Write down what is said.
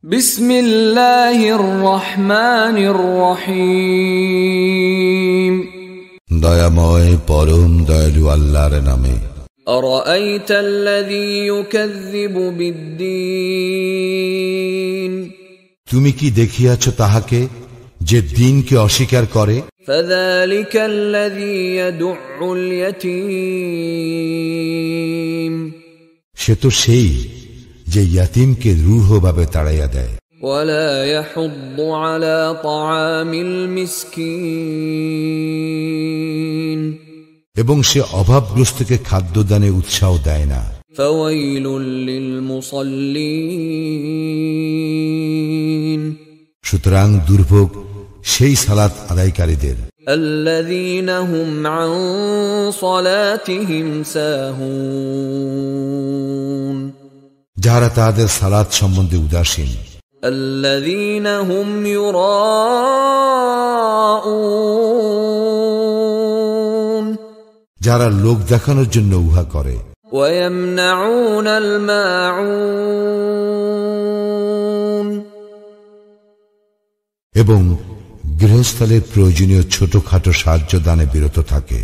বিসমিল্লাহির রহমানির রহিম। দয়াময় পরম দয়ালু আল্লাহর নামে। আরাআইতাল্লাযী ইউকাযযিবু বিদ্দীন, তুমি কি দেখিয়াছ তাহাকে যে দিনকে অস্বীকার করে? ফাযালিকাল্লাযী ইয়াদুউল ইয়াতীম, সে তো সেই যে ইয়াতীমকে রূঢ়ভাবে তাড়াইয়া দেয়। ওয়ালা ইয়াহুদ্দু আলা তাআমিল মিসকিন, এবং সে অভাবগ্রস্তকে খাদ্যদানে উৎসাহ দেয় না। ফাওয়াইলুল লিল মুসাল্লিন, সুতরাং দুর্ভোগ সেই সালাত আদায়কারীদের, আল্লাযীনা হুম আন সালাতিহিম সাহুন, যারা তাদের সালাত সম্বন্ধে উদাসীন। আল্লাযীনা হুম ইউরাউন, যারা লোক দেখানোর জন্য উহা করে। ওয়া ইয়ামনাউনাল মাউন, এবং গৃহস্থলের প্রয়োজনীয় ছোটখাটো সাহায্য দানে বিরত থাকে।